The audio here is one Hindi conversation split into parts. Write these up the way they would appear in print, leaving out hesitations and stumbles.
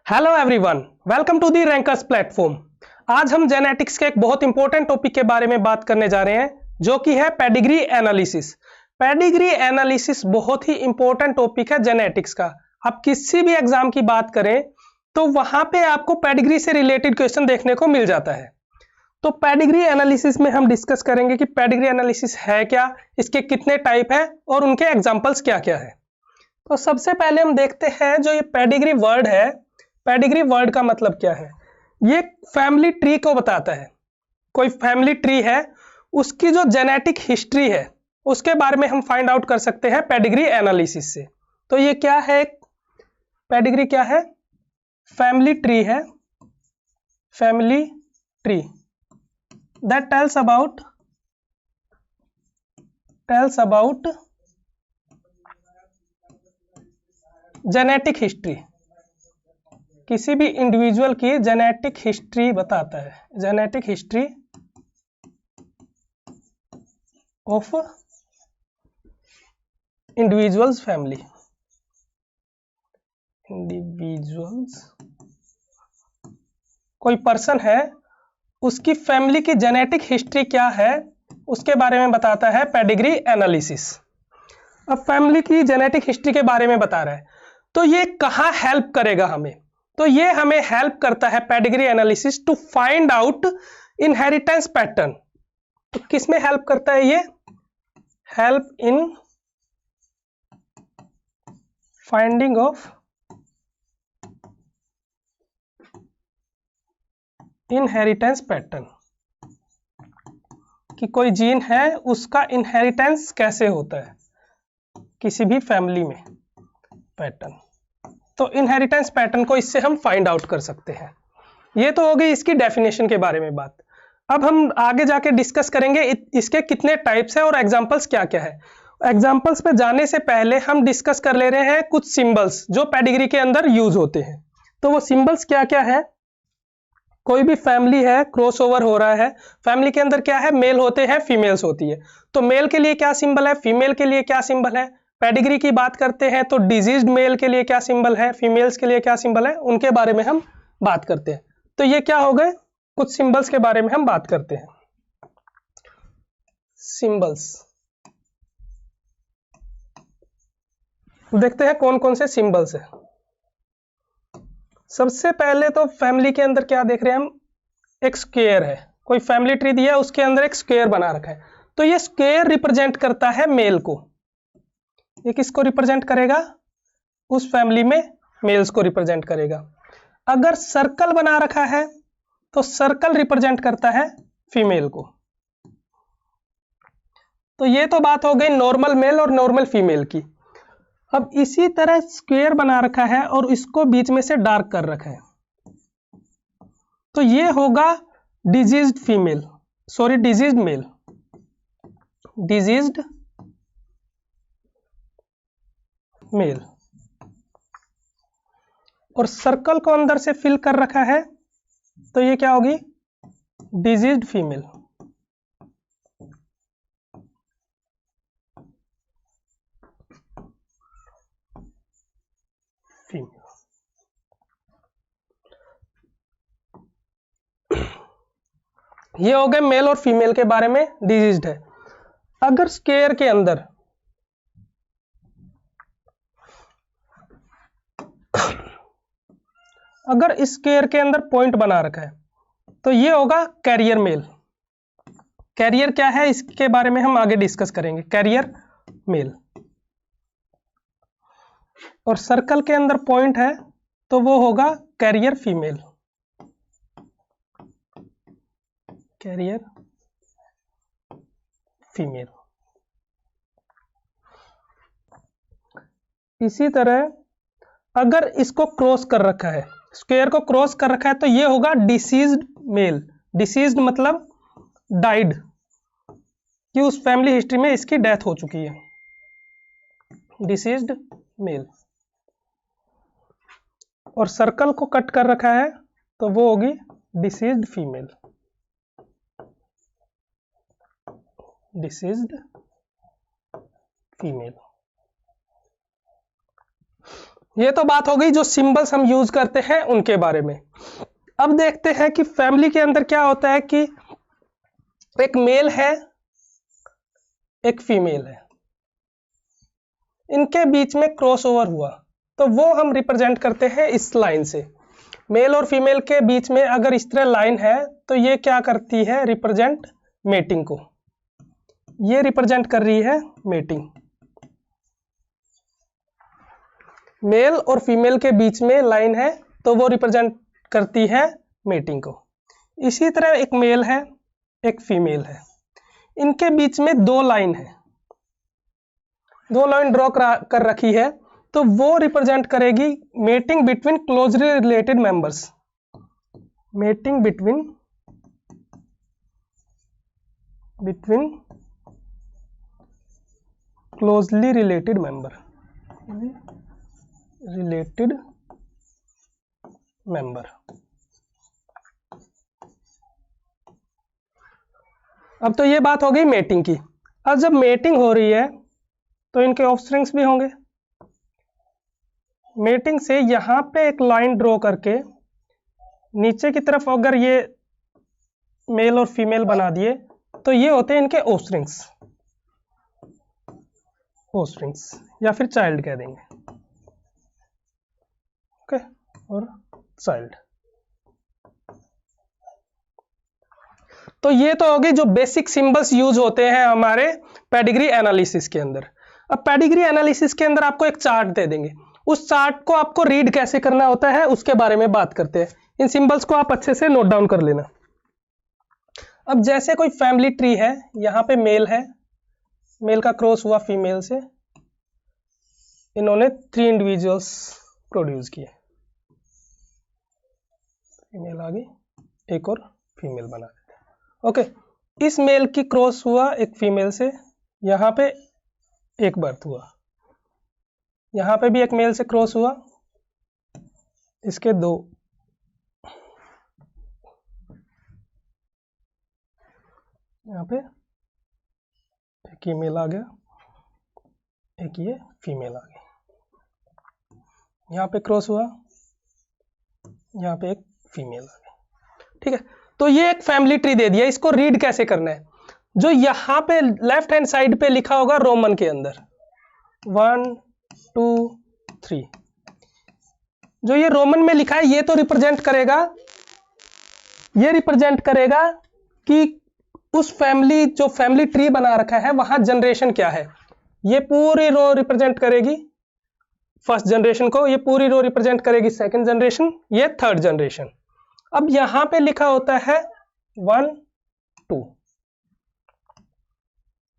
Hello everyone, welcome to the Rankers platform. आज हम जेनेटिक्स के एक बहुत इंपॉर्टेंट टॉपिक के बारे में बात करने जा रहे हैं, जो कि है पेडिग्री एनालिसिस। पेडिग्री एनालिसिस बहुत ही इंपॉर्टेंट टॉपिक है जेनेटिक्स का। आप किसी भी एग्जाम की बात करें तो वहां पे आपको पेडिग्री से रिलेटेड क्वेश्चन देखने को मिल जाता है। तो पेडिग्री एनालिसिस में हम डिस्कस करेंगे कि पेडिग्री एनालिसिस है क्या, इसके कितने टाइप है और उनके एग्जाम्पल्स क्या क्या है। तो सबसे पहले हम देखते हैं जो ये पेडिग्री वर्ड है, पेडिग्री वर्ड का मतलब क्या है। ये फैमिली ट्री को बताता है। कोई फैमिली ट्री है, उसकी जो जेनेटिक हिस्ट्री है उसके बारे में हम फाइंड आउट कर सकते हैं पेडिग्री एनालिसिस से। तो ये क्या है, पेडिग्री क्या है, फैमिली ट्री है। Family tree that tells about genetic history, किसी भी इंडिविजुअल की जेनेटिक हिस्ट्री बताता है। Genetic history of individuals family. Individuals, कोई पर्सन है, उसकी फैमिली की जेनेटिक हिस्ट्री क्या है उसके बारे में बताता है पेडिग्री एनालिसिस। अब फैमिली की जेनेटिक हिस्ट्री के बारे में बता रहा है, तो ये कहाँ हेल्प करेगा हमें। तो ये हमें हेल्प करता है pedigree analysis to find out inheritance pattern. तो किस में हेल्प करता है ये, help in finding of inheritance pattern, कि कोई जीन है उसका इनहेरिटेंस कैसे होता है किसी भी फैमिली में, पैटर्न। तो इनहेरिटेंस पैटर्न को इससे हम फाइंड आउट कर सकते हैं। ये तो हो गई इसकी डेफिनेशन के बारे में बात। अब हम आगे जाके डिस्कस करेंगे इसके कितने टाइप्स हैं और एग्जांपल्स क्या क्या है। एग्जांपल्स पे जाने से पहले हम डिस्कस कर ले रहे हैं कुछ सिंबल्स जो पेडिग्री के अंदर यूज होते हैं। तो वो सिंबल्स क्या क्या है। कोई भी फैमिली है, क्रॉसओवर हो रहा है, फैमिली के अंदर क्या है, मेल होते हैं, फीमेल्स होती है। तो मेल के लिए क्या सिंबल है, फीमेल के लिए क्या सिंबल है। पेडिग्री की बात करते हैं तो डिजीज्ड मेल के लिए क्या सिंबल है, फीमेल्स के लिए क्या सिंबल है, उनके बारे में हम बात करते हैं। तो ये क्या हो गए, कुछ सिंबल्स के बारे में हम बात करते हैं। सिंबल्स देखते हैं कौन कौन से सिंबल्स है। सबसे पहले तो फैमिली के अंदर क्या देख रहे हैं हम, एक स्क्वायर है। कोई फैमिली ट्री दिया है, उसके अंदर एक स्क्वायर बना रखा है। तो ये स्क्वायर रिप्रेजेंट करता है मेल को। ये किसको रिप्रेजेंट करेगा, उस फैमिली में मेल्स को रिप्रेजेंट करेगा। अगर सर्कल बना रखा है तो सर्कल रिप्रेजेंट करता है फीमेल को। तो ये तो बात हो गई नॉर्मल मेल और नॉर्मल फीमेल की। अब इसी तरह स्क्वायर बना रखा है और इसको बीच में से डार्क कर रखा है, तो ये होगा diseased female, sorry diseased male, diseased male. और सर्कल को अंदर से फिल कर रखा है तो ये क्या होगी, डिजीज्ड फीमेल। फीमेल। ये हो गए मेल और फीमेल के बारे में, डिजीज्ड है। अगर स्क्वायर के अंदर अगर इस स्क्वायर के अंदर पॉइंट बना रखा है तो ये होगा कैरियर मेल। कैरियर क्या है इसके बारे में हम आगे डिस्कस करेंगे, कैरियर मेल। और सर्कल के अंदर पॉइंट है तो वो होगा कैरियर फीमेल, कैरियर फीमेल। इसी तरह अगर इसको क्रॉस कर रखा है, स्क्वायर को क्रॉस कर रखा है तो ये होगा डिसीज्ड मेल। डिसीज्ड मतलब डाइड, कि उस फैमिली हिस्ट्री में इसकी डेथ हो चुकी है, डिसीज्ड मेल। और सर्कल को कट कर रखा है तो वो होगी डिसीज्ड फीमेल, डिसीज्ड फीमेल। ये तो बात हो गई जो सिंबल्स हम यूज करते हैं उनके बारे में। अब देखते हैं कि फैमिली के अंदर क्या होता है कि एक मेल है, एक फीमेल है, इनके बीच में क्रॉसओवर हुआ तो वो हम रिप्रेजेंट करते हैं इस लाइन से। मेल और फीमेल के बीच में अगर इस तरह लाइन है तो ये क्या करती है, रिप्रेजेंट मेटिंग को। ये रिप्रेजेंट कर रही है मेटिंग। मेल और फीमेल के बीच में लाइन है तो वो रिप्रेजेंट करती है मेटिंग को। इसी तरह एक मेल है, एक फीमेल है, इनके बीच में दो लाइन है, दो लाइन ड्रॉ कर रखी है तो वो रिप्रेजेंट करेगी mating between closely related members. Mating between closely related member, अब तो ये बात हो गई मेटिंग की। अब जब मेटिंग हो रही है तो इनके ऑफस्प्रिंग्स भी होंगे। मेटिंग से यहां पे एक लाइन ड्रॉ करके नीचे की तरफ अगर ये मेल और फीमेल बना दिए तो ये होते हैं इनके ऑफस्प्रिंग्स, या फिर चाइल्ड कह देंगे। ओके, और चाइल्ड। तो ये तो होगी जो बेसिक सिंबल्स यूज होते हैं हमारे पेडिग्री एनालिसिस के अंदर। अब पेडिग्री एनालिसिस के अंदर आपको एक चार्ट दे देंगे, उस चार्ट को आपको रीड कैसे करना होता है उसके बारे में बात करते हैं। इन सिंबल्स को आप अच्छे से नोट डाउन कर लेना। अब जैसे कोई फैमिली ट्री है, यहां पे मेल है, मेल का क्रॉस हुआ फीमेल से, इन्होंने 3 इंडिविजुअल्स प्रोड्यूस किए, फीमेल आ गई, एक और फीमेल बना देते हैं। ओके, इस मेल की क्रॉस हुआ एक फीमेल से, यहां पे एक बर्थ हुआ, यहां पे भी एक मेल से क्रॉस हुआ, इसके 2, यहाँ पे एक ये मेल आ गया, एक ये फीमेल आ गई, यहाँ पे क्रॉस हुआ, यहाँ पे एक फीमेल आ गई। ठीक है, तो ये एक फैमिली ट्री दे दिया। इसको रीड कैसे करना है, जो यहाँ पे लेफ्ट हैंड साइड पे लिखा होगा रोमन के अंदर 1 2 3, जो ये रोमन में लिखा है ये तो रिप्रेजेंट करेगा, ये रिप्रेजेंट करेगा कि उस फैमिली, जो फैमिली ट्री बना रखा है वहां जनरेशन क्या है। ये पूरी रो रिप्रेजेंट करेगी फर्स्ट जनरेशन को, ये पूरी रो रिप्रेजेंट करेगी सेकंड जनरेशन, ये थर्ड जनरेशन। अब यहां पे लिखा होता है 1 2,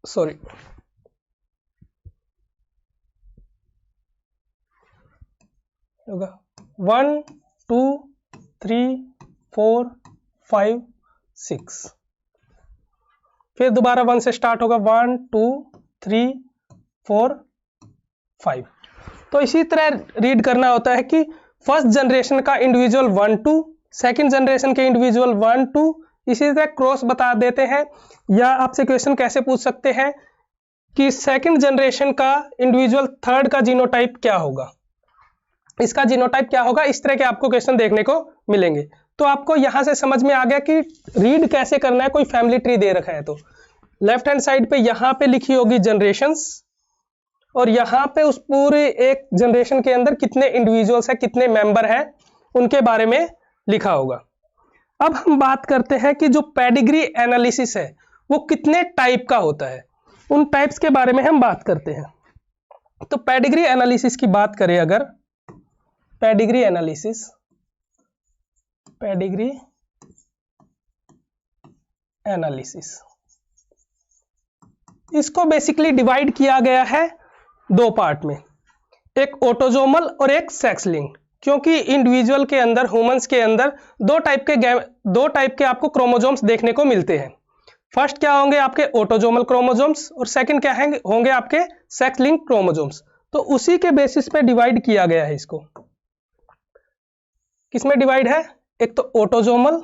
सॉरी, होगा 1 2 3 4 5 6, फिर दोबारा 1 से स्टार्ट होगा 1 2 3 4 5। तो इसी तरह रीड करना होता है कि फर्स्ट जनरेशन का इंडिविजुअल 1 2, सेकंड जनरेशन के इंडिविजुअल 1 2, इसी तरह क्रॉस बता देते हैं। या आपसे क्वेश्चन कैसे पूछ सकते हैं कि सेकंड जनरेशन का इंडिविजुअल थर्ड का जीनोटाइप क्या होगा, इसका जीनोटाइप क्या होगा, इस तरह के आपको क्वेश्चन देखने को मिलेंगे। तो आपको यहां से समझ में आ गया कि रीड कैसे करना है। कोई फैमिली ट्री दे रखा है तो लेफ्ट हैंड साइड पे यहां पे लिखी होगी जनरेशंस, और यहां पे उस पूरे एक जनरेशन के अंदर कितने इंडिविजुअल्स है, कितने मेंबर हैं, उनके बारे में लिखा होगा। अब हम बात करते हैं कि जो पेडिग्री एनालिसिस है वो कितने टाइप का होता है, उन टाइप्स के बारे में हम बात करते हैं। तो पेडिग्री एनालिसिस की बात करें अगर, पेडिग्री एनालिसिस, पेडिग्री एनालिसिस, इसको बेसिकली डिवाइड किया गया है 2 पार्ट में, एक ऑटोजोमल और एक सेक्स लिंक्ड। क्योंकि इंडिविजुअल के अंदर, ह्यूमंस के अंदर दो टाइप के आपको क्रोमोजोम्स देखने को मिलते हैं। फर्स्ट क्या होंगे आपके ऑटोजोमल क्रोमोजोम्स, और सेकंड क्या होंगे आपके सेक्स लिंक्ड क्रोमोजोम्स। तो उसी के बेसिस पे डिवाइड किया गया है इसको। किसमें डिवाइड है, एक तो ऑटोजोमल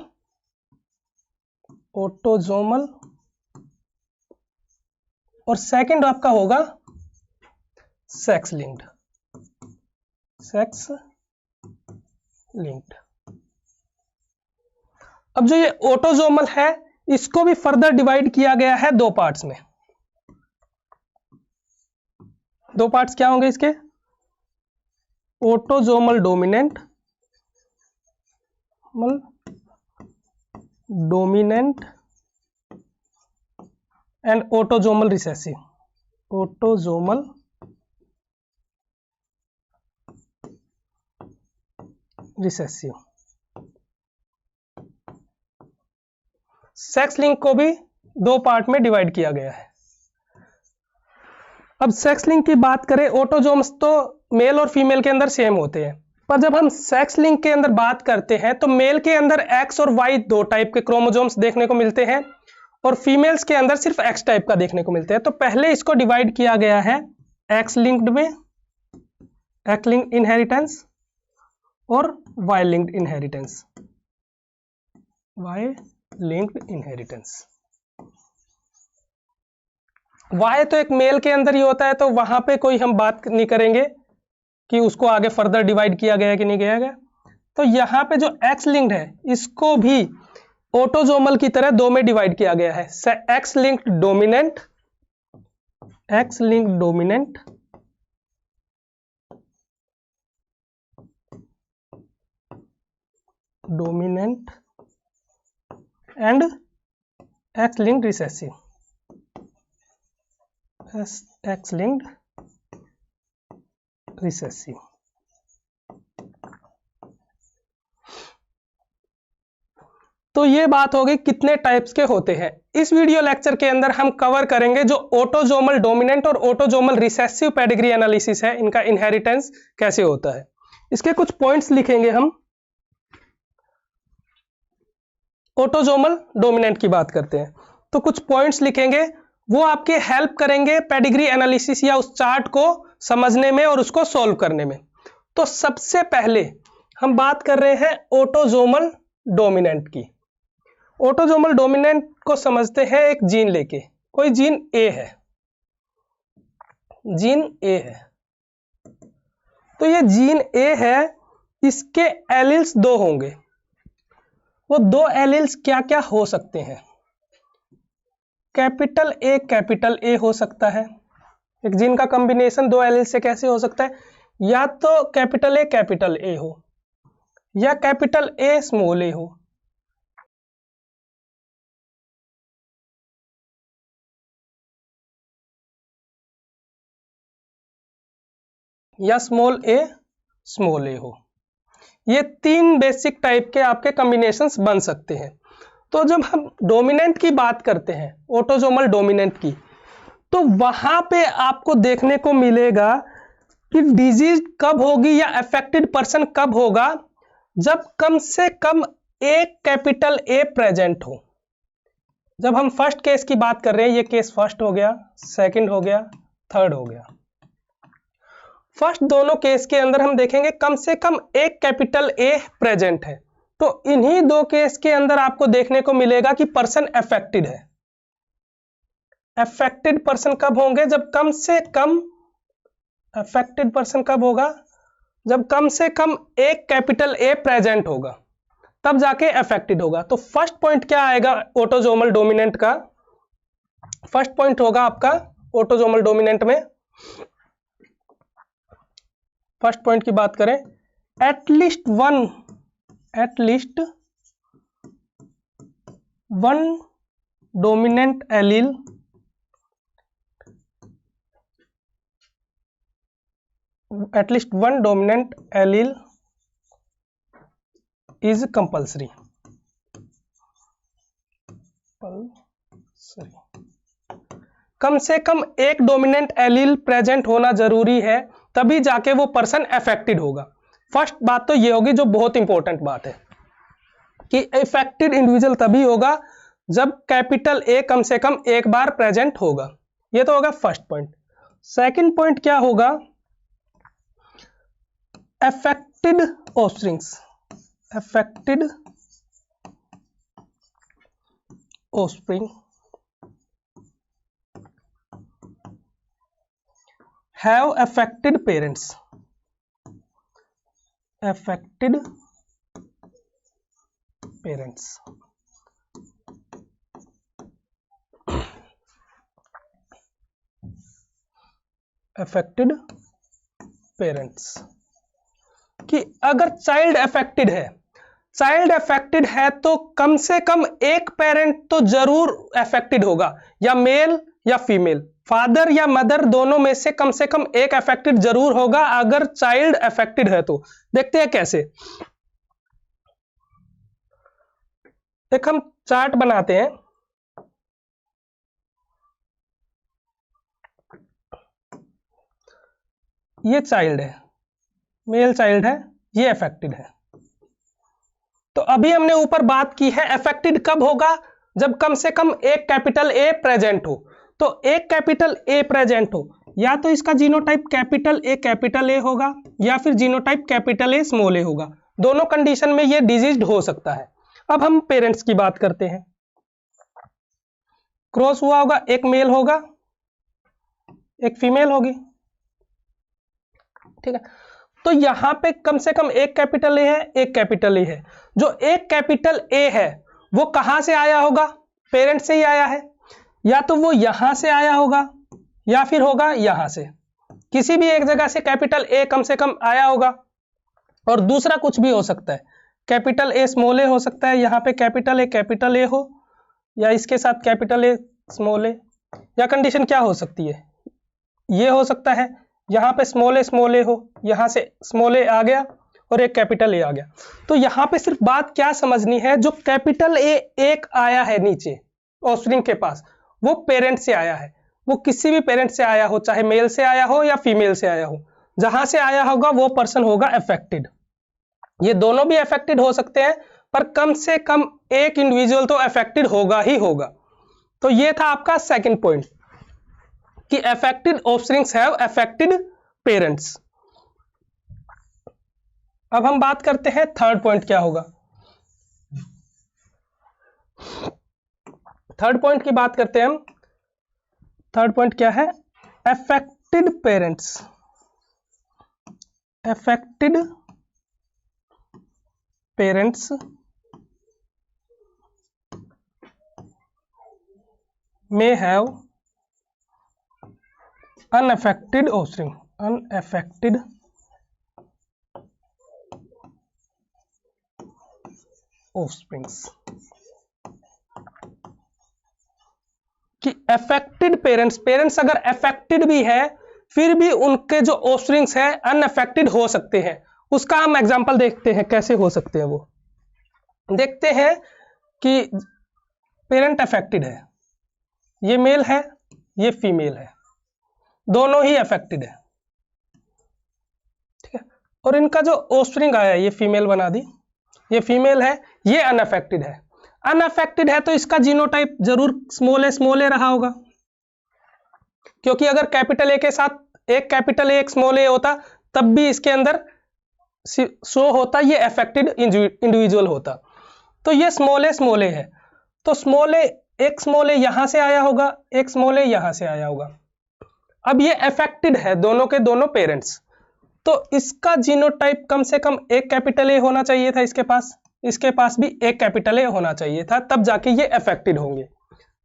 और सेकंड आपका होगा सेक्स लिंक्ड। Sex linked. अब जो ये ऑटोजोमल है इसको भी फर्दर डिवाइड किया गया है दो पार्ट्स में। दो पार्ट्स क्या होंगे इसके? Autosomal dominant and autosomal recessive. Autosomal recessive. Sex link को भी दो पार्ट में डिवाइड किया गया है। अब सेक्स लिंक की बात करें, ऑटोजोम्स तो मेल और फीमेल के अंदर सेम होते हैं, पर जब हम सेक्स लिंक के अंदर बात करते हैं तो मेल के अंदर एक्स और वाई दो टाइप के क्रोमोजोम्स देखने को मिलते हैं और फीमेल्स के अंदर सिर्फ एक्स टाइप का देखने को मिलते हैं। तो पहले इसको डिवाइड किया गया है एक्स लिंक्ड में, एक्स लिंक्ड इनहेरिटेंस और Y linked inheritance. Y linked inheritance. Y तो एक मेल के अंदर ही होता है, तो वहां पे कोई हम बात नहीं करेंगे कि उसको आगे फर्दर डिवाइड किया गया कि नहीं किया गया। तो यहां पे जो एक्स लिंक्ड है इसको भी ऑटोजोमल की तरह दो में डिवाइड किया गया है, X linked dominant, x linked dominant and x linked recessive, x linked recessive. तो ये बात होगी कितने टाइप्स के होते हैं। इस वीडियो लेक्चर के अंदर हम कवर करेंगे जो ऑटोजोमल डोमिनेंट और ऑटोजोमल रिसेसिव पेडिग्री एनालिसिस है, इनका इनहेरिटेंस कैसे होता है। इसके कुछ पॉइंट्स लिखेंगे हम। ऑटोजोमल डोमिनेंट की बात करते हैं तो कुछ पॉइंट्स लिखेंगे, वो आपके हेल्प करेंगे पेडिग्री एनालिसिस या उस चार्ट को समझने में और उसको सॉल्व करने में। तो सबसे पहले हम बात कर रहे हैं ऑटोजोमल डोमिनेंट की। ऑटोजोमल डोमिनेंट को समझते हैं एक जीन लेके। कोई जीन ए है, जीन ए है, तो ये जीन ए है, इसके एलिल्स दो होंगे। वो दो एलिल्स क्या क्या हो सकते हैं? कैपिटल ए हो सकता है। एक जीन का कॉम्बिनेशन दो एलिल्स से कैसे हो सकता है? या तो कैपिटल ए हो या कैपिटल ए स्मॉल ए हो, या स्मॉल ए हो। ये तीन बेसिक टाइप के आपके कॉम्बिनेशंस बन सकते हैं। तो जब हम डोमिनेंट की बात करते हैं, ऑटोजोमल डोमिनेंट की, तो वहां पे आपको देखने को मिलेगा कि डिजीज कब होगी या अफेक्टेड पर्सन कब होगा, जब कम से कम एक कैपिटल ए प्रेजेंट हो। जब हम फर्स्ट केस की बात कर रहे हैं, ये केस फर्स्ट हो गया, सेकंड हो गया, थर्ड हो गया। फर्स्ट दोनों केस के अंदर हम देखेंगे कम से कम एक कैपिटल ए प्रेजेंट है। तो इन्हीं दो केस के अंदर आपको देखने को मिलेगा कि पर्सन अफेक्टेड है। अफेक्टेड पर्सन कब होंगे? जब कम से कम, अफेक्टेड पर्सन कब होगा? जब कम से कम एक कैपिटल ए प्रेजेंट होगा, तब जाके अफेक्टेड होगा। तो फर्स्ट पॉइंट क्या आएगा ऑटोजोमल डोमिनेंट का? फर्स्ट पॉइंट होगा आपका ऑटोजोमल डोमिनेंट में, फर्स्ट पॉइंट की बात करें, at least one dominant allele is compulsory. कम से कम एक डोमिनेंट एलील प्रेजेंट होना जरूरी है, तभी जाके वो पर्सन अफेक्टेड होगा। फर्स्ट बात तो ये होगी जो बहुत इंपॉर्टेंट बात है कि अफेक्टेड इंडिविजुअल तभी होगा जब कैपिटल ए कम से कम एक बार प्रेजेंट होगा। ये तो होगा फर्स्ट पॉइंट। सेकंड पॉइंट क्या होगा? Affected offspring have affected parents। affected parents। Affected parents कि अगर चाइल्ड अफेक्टेड है तो कम से कम एक पेरेंट तो जरूर अफेक्टेड होगा, या मेल या फीमेल, फादर या मदर दोनों में से कम एक अफेक्टेड जरूर होगा अगर चाइल्ड अफेक्टेड है तो। देखते हैं कैसे। एक हम चार्ट बनाते हैं। ये चाइल्ड है, मेल चाइल्ड है, ये अफेक्टेड है। तो अभी हमने ऊपर बात की है अफेक्टेड कब होगा, जब कम से कम एक कैपिटल ए प्रेजेंट हो। तो एक कैपिटल ए प्रेजेंट हो, या तो इसका जीनोटाइप कैपिटल ए होगा, या फिर जीनोटाइप कैपिटल ए स्मॉल ए होगा। दोनों कंडीशन में ये डिजीज्ड हो सकता है। अब हम पेरेंट्स की बात करते हैं। क्रॉस हुआ होगा, एक मेल होगा, एक फीमेल होगी, ठीक है। तो यहां पे कम से कम एक कैपिटल ए है, एक कैपिटल ए है। जो एक कैपिटल ए है वो कहां से आया होगा, पेरेंट से ही आया है। या तो वो यहां से आया होगा, या फिर होगा यहां से, किसी भी एक जगह से कैपिटल ए कम से कम आया होगा। और दूसरा कुछ भी हो सकता है, कैपिटल ए स्मॉल ए हो सकता है, यहाँ पे कैपिटल ए हो, या इसके साथ कैपिटल ए स्मॉल ए। या कंडीशन क्या हो सकती है, ये हो सकता है यहाँ पे स्मॉल ए हो, यहाँ से स्मॉल ए आ गया और एक कैपिटल ए आ गया। तो यहाँ पे सिर्फ बात क्या समझनी है, जो कैपिटल ए एक आया है नीचे ऑफस्प्रिंग के पास, वो पेरेंट से आया है। वो किसी भी पेरेंट से आया हो, चाहे मेल से आया हो या फीमेल से आया हो, जहां से आया होगा वो पर्सन होगा अफेक्टेड। ये दोनों भी अफेक्टेड हो सकते हैं, पर कम से कम एक इंडिविजुअल तो अफेक्टेड होगा ही होगा। तो ये था आपका सेकंड पॉइंट कि affected offsprings have affected parents. अब हम बात करते हैं थर्ड पॉइंट क्या होगा। थर्ड पॉइंट की बात करते हैं हम। थर्ड पॉइंट क्या है, affected parents. Affected parents may have unaffected offspring, unaffected offsprings। कि अफेक्टेड पेरेंट्स अगर अफेक्टेड भी है फिर भी उनके जो ऑफस्प्रिंग्स है अनअफेक्टेड हो सकते हैं। उसका हम एग्जांपल देखते हैं कैसे हो सकते हैं। वो देखते हैं कि पेरेंट अफेक्टेड है, ये मेल है, ये फीमेल है, दोनों ही अफेक्टेड है, ठीक है। और इनका जो ऑफस्प्रिंग आया, ये फीमेल बना दी, ये फीमेल है, ये अनअफेक्टेड है। अनअफेक्टेड है तो इसका जीनोटाइप जरूर स्मॉल ए रहा होगा, क्योंकि अगर कैपिटल ए के साथ एक कैपिटल ए एक स्मॉल ए होता तब भी इसके अंदर शो होता ये अफेक्टेड इंडिविजुअल होता। तो ये स्मॉल ए है, तो एक स्मॉल ए यहां से आया होगा, एक स्मॉल ए यहां से आया होगा। अब ये अफेक्टेड है दोनों के दोनों पेरेंट्स, तो इसका जीनोटाइप कम से कम एक कैपिटल ए होना चाहिए था इसके पास भी एक कैपिटल ए होना चाहिए था, तब जाके ये अफेक्टेड होंगे।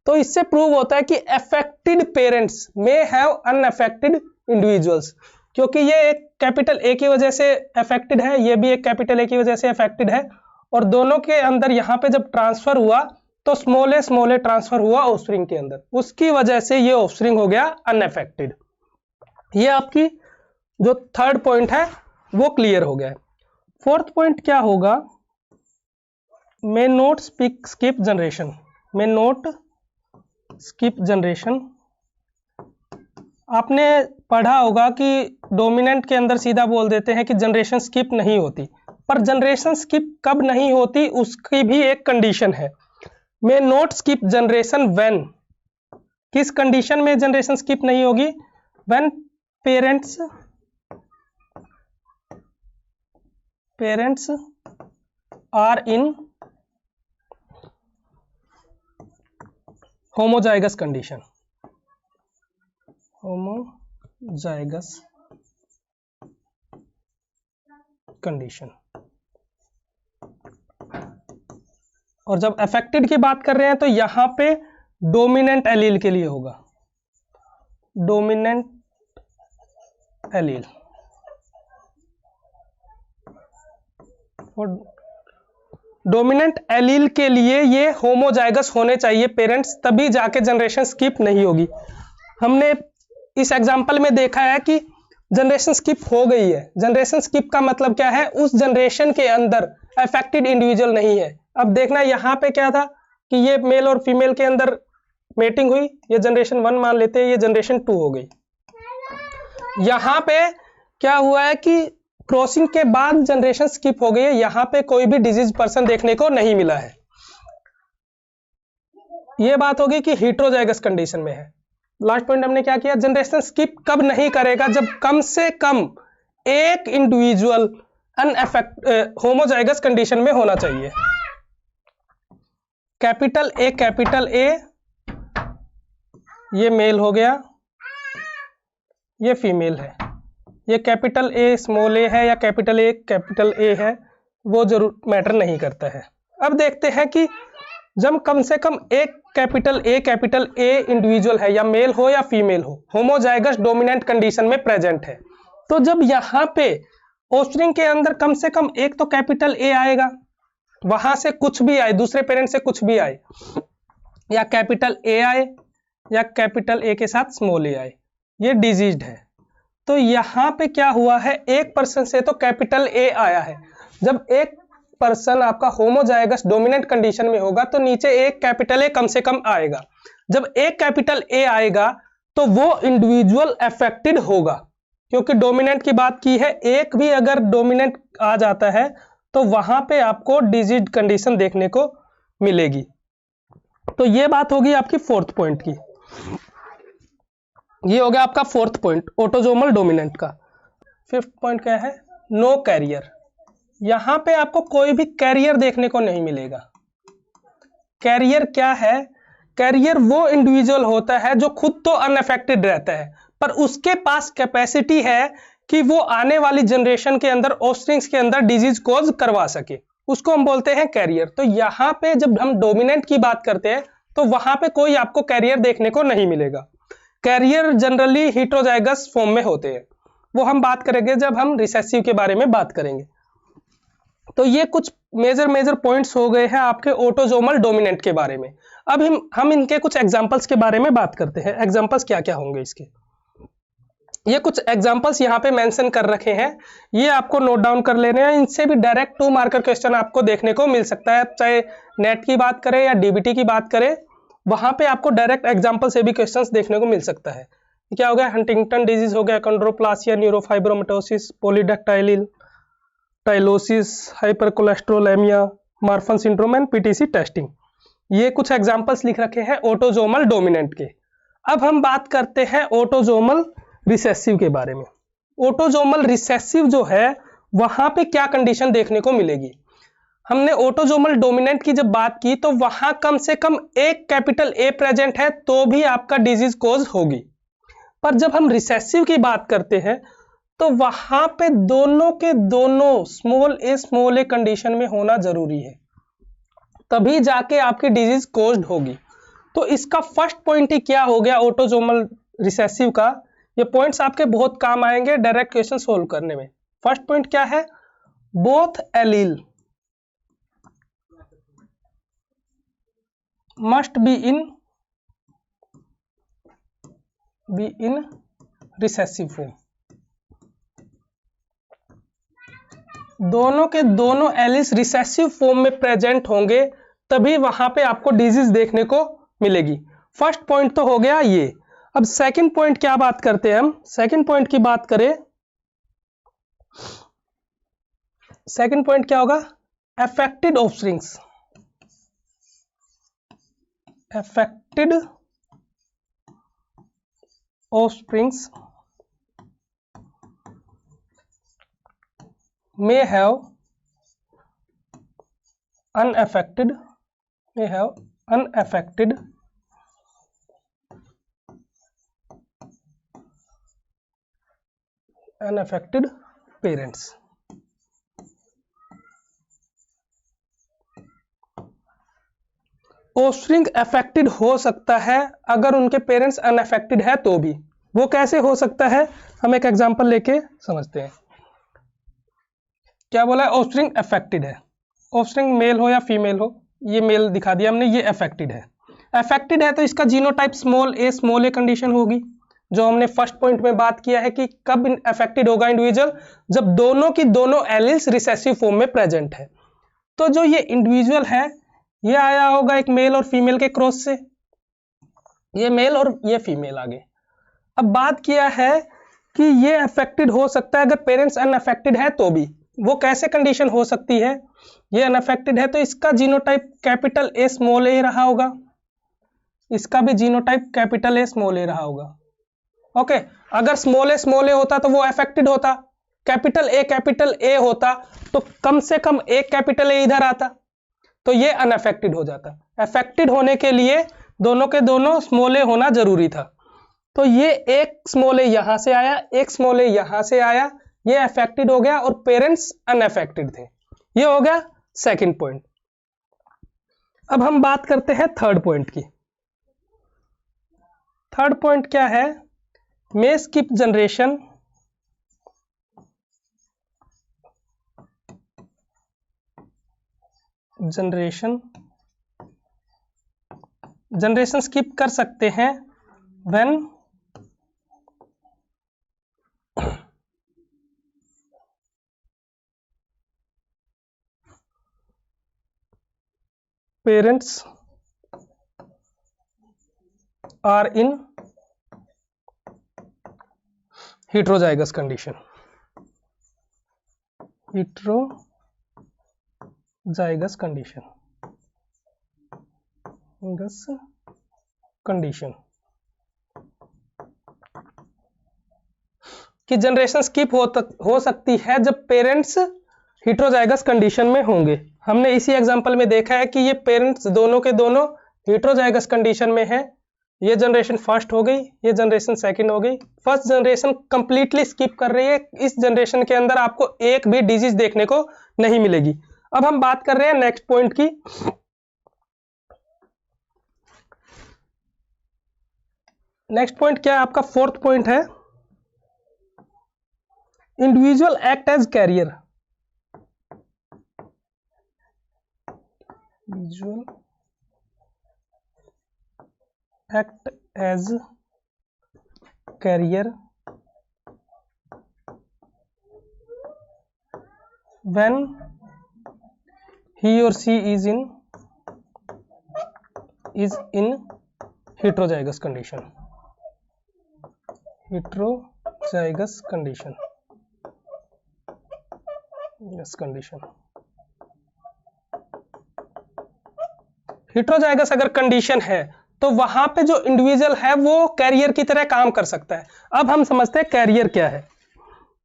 तो इससे प्रूव होता है कि अफेक्टेड पेरेंट्स में हैव अनअफेक्टेड इंडिविजुअल्स, क्योंकि ये एक कैपिटल ए की वजह से अफेक्टेड है, ये भी एक कैपिटल ए की वजह से अफेक्टेड है, और दोनों के अंदर यहाँ पे जब ट्रांसफर हुआ तो स्मॉल ए ट्रांसफर हुआ ऑफस्प्रिंग के अंदर, उसकी वजह से ये ऑफस्प्रिंग हो गया अनअफेक्टेड। ये आपकी जो थर्ड पॉइंट है वो क्लियर हो गया है। फोर्थ पॉइंट क्या होगा, मे not skip generation. May not skip generation, आपने पढ़ा होगा कि डोमिनेंट के अंदर सीधा बोल देते हैं कि जनरेशन स्किप नहीं होती, पर जनरेशन स्किप कब नहीं होती उसकी भी एक कंडीशन है। May not skip generation when, किस कंडीशन में जनरेशन स्किप नहीं होगी, when parents are in homozygous condition. Homozygous condition. और जब अफेक्टेड की बात कर रहे हैं तो यहां पे डोमिनेंट एलील के लिए होगा, डोमिनेंट एलील। और डोमिनेंट एलील के लिए ये होमोजाइगस होने चाहिए पेरेंट्स, तभी जाके जनरेशन स्किप नहीं होगी। हमने इस एग्जांपल में देखा है कि जनरेशन स्किप हो गई है। जनरेशन स्किप का मतलब क्या है, उस जनरेशन के अंदर अफेक्टेड इंडिविजुअल नहीं है। अब देखना यहाँ पे क्या था कि ये मेल और फीमेल के अंदर मेटिंग हुई, ये जनरेशन 1 मान लेते हैं, ये जनरेशन 2 हो गई। यहाँ पे क्या हुआ है कि क्रॉसिंग के बाद जनरेशन स्किप हो गई है, यहाँ पे कोई भी डिजीज पर्सन देखने को नहीं मिला है। ये बात होगी कि हेटेरोजाइगस कंडीशन में है। लास्ट पॉइंट हमने क्या किया, जनरेशन स्किप कब नहीं करेगा, जब कम से कम एक इंडिविजुअल होमोजाइगस कंडीशन में होना चाहिए। कैपिटल ए ये मेल हो गया, ये फीमेल है। ये कैपिटल ए स्मॉल ए है या कैपिटल ए है, वो जरूर मैटर नहीं करता है। अब देखते हैं कि जब कम से कम एक कैपिटल ए इंडिविजुअल है, या मेल हो या फीमेल हो, होमोजाइगस डोमिनेंट कंडीशन में प्रेजेंट है, तो जब यहाँ पे ऑफस्प्रिंग के अंदर कम से कम एक तो कैपिटल ए आएगा, वहां से कुछ भी आए, दूसरे पेरेंट से कुछ भी आए, या कैपिटल ए आए या कैपिटल ए के साथ स्मॉल ए आए, ये डिजीज्ड है। तो यहाँ पे क्या हुआ है, एक पर्सन से तो कैपिटल ए आया है। जब एक पर्सन आपका होमोजाइगस डोमिनेंट कंडीशन में होगा तो नीचे एक कैपिटल ए कम से कम आएगा। जब एक कैपिटल ए आएगा तो वो इंडिविजुअल अफेक्टेड होगा, क्योंकि डोमिनेंट की बात की है। एक भी अगर डोमिनेंट आ जाता है तो वहां पे आपको डिजीज कंडीशन देखने को मिलेगी। तो ये बात होगी आपकी फोर्थ पॉइंट की। ये हो गया आपका फोर्थ पॉइंट ऑटोसोमल डोमिनेंट का। फिफ्थ पॉइंट क्या है, नो कैरियर। यहां पे आपको कोई भी कैरियर देखने को नहीं मिलेगा। कैरियर क्या है, कैरियर वो इंडिविजुअल होता है जो खुद तो अनअफेक्टेड रहता है, पर उसके पास कैपेसिटी है कि वो आने वाली जनरेशन के अंदर, ऑफस्प्रिंग्स के अंदर डिजीज कोज करवा सके, उसको हम बोलते हैं कैरियर। तो यहाँ पे जब हम डोमिनेंट की बात करते हैं तो वहां पे कोई आपको कैरियर देखने को नहीं मिलेगा। कैरियर जनरली हेटेरोजाइगस फॉर्म में होते हैं, वो हम बात करेंगे जब हम रिसेसिव के बारे में बात करेंगे। तो ये कुछ मेजर पॉइंट्स हो गए हैं आपके ऑटोसोमल डोमिनेंट के बारे में। अब हम इनके कुछ एग्जांपल्स के बारे में बात करते हैं। एग्जांपल्स क्या क्या होंगे इसके, ये कुछ एग्जांपल्स यहाँ पे मेंशन कर रखे हैं, ये आपको नोट डाउन कर लेने हैं। इनसे भी डायरेक्ट 2 मार्कर क्वेश्चन आपको देखने को मिल सकता है, चाहे नेट की बात करें या डीबीटी की बात करें, वहां पे आपको डायरेक्ट एग्जांपल से भी क्वेश्चंस देखने को मिल सकता है। क्या हो गया, हंटिंगटन डिजीज हो गया, achondroplasia, neurofibromatosis, polydactyly tylosis, hypercholesterolemia, Marfan syndrome and PTC testing. ये कुछ एग्जांपल्स लिख रखे हैं ऑटोसोमल डोमिनेंट के। अब हम बात करते हैं ऑटोसोमल रिसेसिव के बारे में। ऑटोसोमल रिसेसिव जो है वहां पे क्या कंडीशन देखने को मिलेगी। हमने ऑटोसोमल डोमिनेंट की जब बात की तो वहां कम से कम एक कैपिटल ए प्रेजेंट है तो भी आपका डिजीज कोज होगी। पर जब हम रिसेसिव की बात करते हैं तो वहां पे दोनों के दोनों स्मॉल ए कंडीशन में होना जरूरी है, तभी जाके आपकी डिजीज कोज्ड होगी। तो इसका फर्स्ट पॉइंट ही क्या हो गया ऑटोसोमल रिसेसिव का, ये पॉइंट्स आपके बहुत काम आएंगे डायरेक्ट क्वेश्चन सोल्व करने में। फर्स्ट पॉइंट क्या है, both allele must be in recessive form. दोनों के दोनों एलिस रिसेसिव फॉर्म में प्रेजेंट होंगे तभी वहां पे आपको डिजीज देखने को मिलेगी। फर्स्ट पॉइंट तो हो गया ये। अब सेकंड पॉइंट क्या बात करते हैं हम, सेकंड पॉइंट की बात करें, सेकंड पॉइंट क्या होगा, affected offsprings. Affected offsprings may have unaffected parents। Offspring affected हो सकता है अगर उनके पेरेंट्स अनअफेक्टेड है तो भी। वो कैसे हो सकता है, हम एक एग्जांपल लेके समझते हैं। क्या बोला है, ऑफस्प्रिंग अफेक्टेड है। ऑफस्प्रिंग मेल हो या फीमेल हो, ये मेल दिखा दिया हमने, ये अफेक्टेड है। अफेक्टेड है तो इसका जीनोटाइप स्मॉल ए कंडीशन होगी, जो हमने फर्स्ट पॉइंट में बात किया है कि कब अफेक्टेड होगा इंडिविजुअल, जब दोनों की दोनों एलील्स रिसेसिव फॉर्म में प्रेजेंट है। तो जो ये इंडिविजुअल है ये आया होगा एक मेल और फीमेल के क्रॉस से, ये मेल और ये फीमेल आ गए। अब बात किया है कि ये अफेक्टेड हो सकता है अगर पेरेंट्स अनअफेक्टेड है तो भी। वो कैसे कंडीशन हो सकती है, ये अनअफेक्टेड है तो इसका जीनोटाइप कैपिटल ए स्मॉल ए रहा होगा, इसका भी जीनोटाइप कैपिटल ए स्मॉल ए रहा होगा। ओके, अगर स्मॉल ए होता तो वो अफेक्टेड होता, कैपिटल ए होता तो कम से कम एक कैपिटल ए इधर आता, तो ये अनअफेक्टेड हो जाता। अफेक्टेड होने के लिए दोनों के दोनों स्मॉल ए होना जरूरी था, तो ये एक स्मॉल ए यहां से आया, एक स्मॉल ए यहां से आया, ये अफेक्टेड हो गया और पेरेंट्स अनअफेक्टेड थे। ये हो गया सेकंड पॉइंट। अब हम बात करते हैं थर्ड पॉइंट की। थर्ड पॉइंट क्या है, may skip generation स्किप कर सकते हैं when parents are in heterozygous condition, कि जनरेशन स्किप हो सकती है जब पेरेंट्स हेटेरोजाइगस कंडीशन में होंगे। हमने इसी एग्जांपल में देखा है कि ये पेरेंट्स दोनों के दोनों हेटेरोजाइगस कंडीशन में है। ये जनरेशन फर्स्ट हो गई, ये जनरेशन सेकंड हो गई। फर्स्ट जनरेशन कंप्लीटली स्किप कर रही है, इस जनरेशन के अंदर आपको एक भी डिजीज देखने को नहीं मिलेगी। अब हम बात कर रहे हैं नेक्स्ट पॉइंट की। नेक्स्ट पॉइंट क्या है आपका, फोर्थ पॉइंट है individual act as carrier. Individual act as carrier when he or she is in heterozygous condition, heterozygous अगर कंडीशन है तो वहां पे जो इंडिविजुअल है वो कैरियर की तरह काम कर सकता है। अब हम समझते हैं कैरियर क्या है।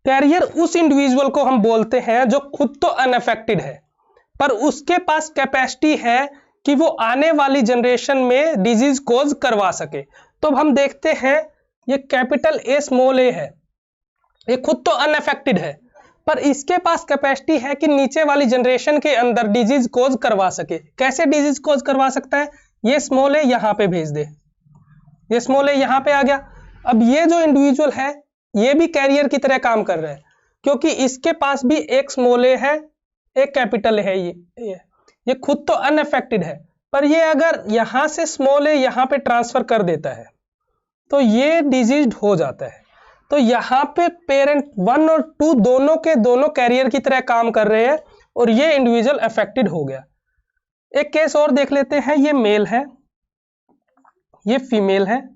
कैरियर उस इंडिविजुअल को हम बोलते हैं जो खुद तो अनअफेक्टेड है पर उसके पास कैपेसिटी है कि वो आने वाली जनरेशन में डिजीज कोज करवा सके। तो हम देखते हैं ये कैपिटल ए स्मॉल ए है, ये खुद तो अनअफेक्टेड है पर इसके पास कैपेसिटी है कि नीचे वाली जनरेशन के अंदर डिजीज कोज करवा सके। कैसे डिजीज कोज करवा सकता है, ये स्मॉल ए यहां पे भेज दे, ये स्मॉल ए यहां पे आ गया। अब ये जो इंडिविजुअल है ये भी कैरियर की तरह काम कर रहा है क्योंकि इसके पास भी एक स्मॉल ए है, एक कैपिटल है। ये खुद तो अनअफेक्टेड है पर ये अगर यहां से स्मॉल ए यहां पे ट्रांसफर कर देता है तो ये डिजीज हो जाता है। तो यहाँ पे पेरेंट 1 और 2 दोनों के दोनों कैरियर की तरह काम कर रहे हैं और ये इंडिविजुअल अफेक्टेड हो गया। एक केस और देख लेते हैं, ये मेल है, ये फीमेल है,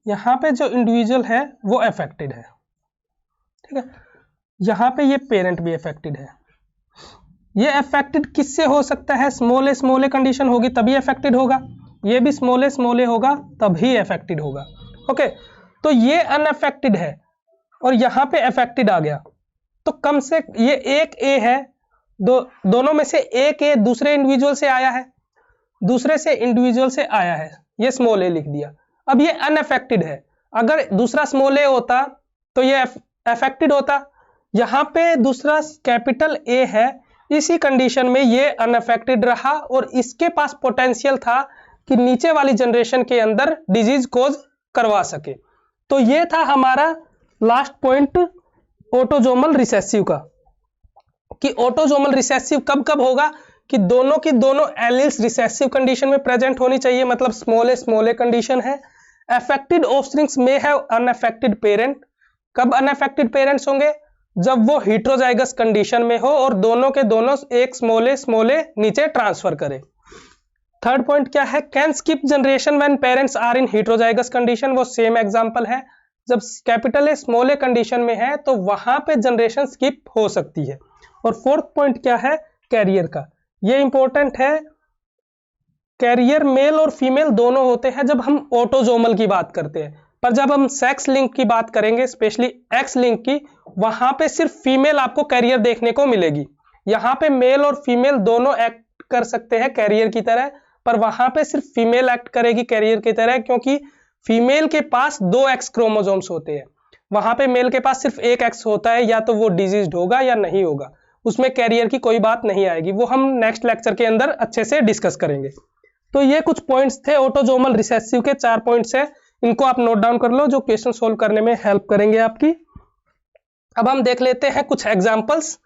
यहाँ पे जो इंडिविजुअल है वो अफेक्टेड है, ठीक है। यहाँ पे ये पेरेंट भी अफेक्टेड है। ये अफेक्टेड किससे हो सकता है, स्मॉल ए कंडीशन होगी तभी अफेक्टेड होगा, ये भी स्मॉल ए होगा तभी अफेक्टेड होगा। ओके, तो ये अनअफेक्टेड है और यहाँ पे अफेक्टेड आ गया तो कम से ये एक ए है, दोनों में से एक ए दूसरे इंडिविजुअल से आया है, दूसरे से इंडिविजुअल से आया है, ये स्मॉल ए लिख दिया। अब ये अनअफेक्टेड है, अगर दूसरा स्मॉल ए होता तो ये अफेक्टेड होता। यहाँ पे दूसरा कैपिटल ए है, इसी कंडीशन में ये अनअफेक्टेड रहा और इसके पास पोटेंशियल था कि नीचे वाली जनरेशन के अंदर डिजीज कोज करवा सके। तो ये था हमारा लास्ट पॉइंट ऑटोजोमल रिसेसिव का, कि ऑटोजोमल रिसेसिव कब कब होगा, कि दोनों की दोनों एलील्स रिसेसिव कंडीशन में प्रेजेंट होनी चाहिए, मतलब स्मॉल ए कंडीशन है। अफेक्टेड ऑफस्प्रिंग्स में हैव अनअफेक्टेड पेरेंट। कब अनअफेक्टेड पेरेंट्स होंगे, जब वो हेटेरोजाइगस कंडीशन में हो और दोनों के दोनों एक स्मॉल ए नीचे ट्रांसफर करे। थर्ड पॉइंट क्या है, can skip generation when parents are in heterozygous condition. वो सेम एग्जांपल है, जब capital A small A condition में है तो वहां पे जनरेशन स्किप हो सकती है। और फोर्थ पॉइंट क्या है, कैरियर का, ये इंपॉर्टेंट है। कैरियर मेल और फीमेल दोनों होते हैं जब हम ऑटोजोमल की बात करते हैं, पर जब हम सेक्स लिंक की बात करेंगे, स्पेशली एक्स लिंक की, वहां पे सिर्फ फीमेल आपको कैरियर देखने को मिलेगी। यहाँ पे मेल और फीमेल दोनों एक्ट कर सकते हैं कैरियर की तरह, पर वहां पे सिर्फ फीमेल एक्ट करेगी कैरियर की तरह, क्योंकि फीमेल के पास 2 एक्स क्रोमोसोम्स होते हैं। वहां पे मेल के पास सिर्फ 1 एक्स होता है, या तो वो डिजीज्ड होगा या नहीं होगा, उसमें कैरियर की कोई बात नहीं आएगी। वो हम नेक्स्ट लेक्चर के अंदर अच्छे से डिस्कस करेंगे। तो ये कुछ पॉइंट्स थे ऑटोजोमल रिसेसिव के, 4 पॉइंट्स है, इनको आप नोट डाउन कर लो जो क्वेश्चन सोल्व करने में हेल्प करेंगे आपकी। अब हम देख लेते हैं कुछ examples.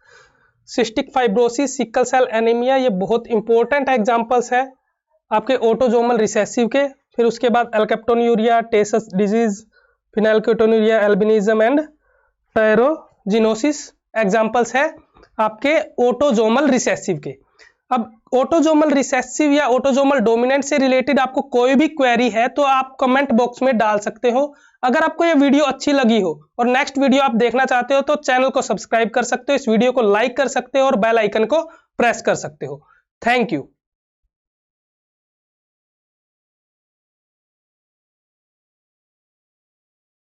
Cystic fibrosis, sickle cell anaemia, ये बहुत इंपॉर्टेंट एग्जांपल्स है आपके ऑटोजोमल रिसेसिव के। फिर उसके बाद alkaptonuria, Tay Sachs disease, phenylketonuria, albinism and tyrosinosis examples है आपके ऑटोजोमल रिसेसिव के। अब ऑटोजोमल रिसेसिव या ऑटोजोमल डोमिनेंट से रिलेटेड आपको कोई भी क्वेरी है तो आप कमेंट बॉक्स में डाल सकते हो। अगर आपको ये वीडियो अच्छी लगी हो और नेक्स्ट वीडियो आप देखना चाहते हो तो चैनल को सब्सक्राइब कर सकते हो, इस वीडियो को लाइक कर सकते हो और बेल आइकन को प्रेस कर सकते हो। Thank you.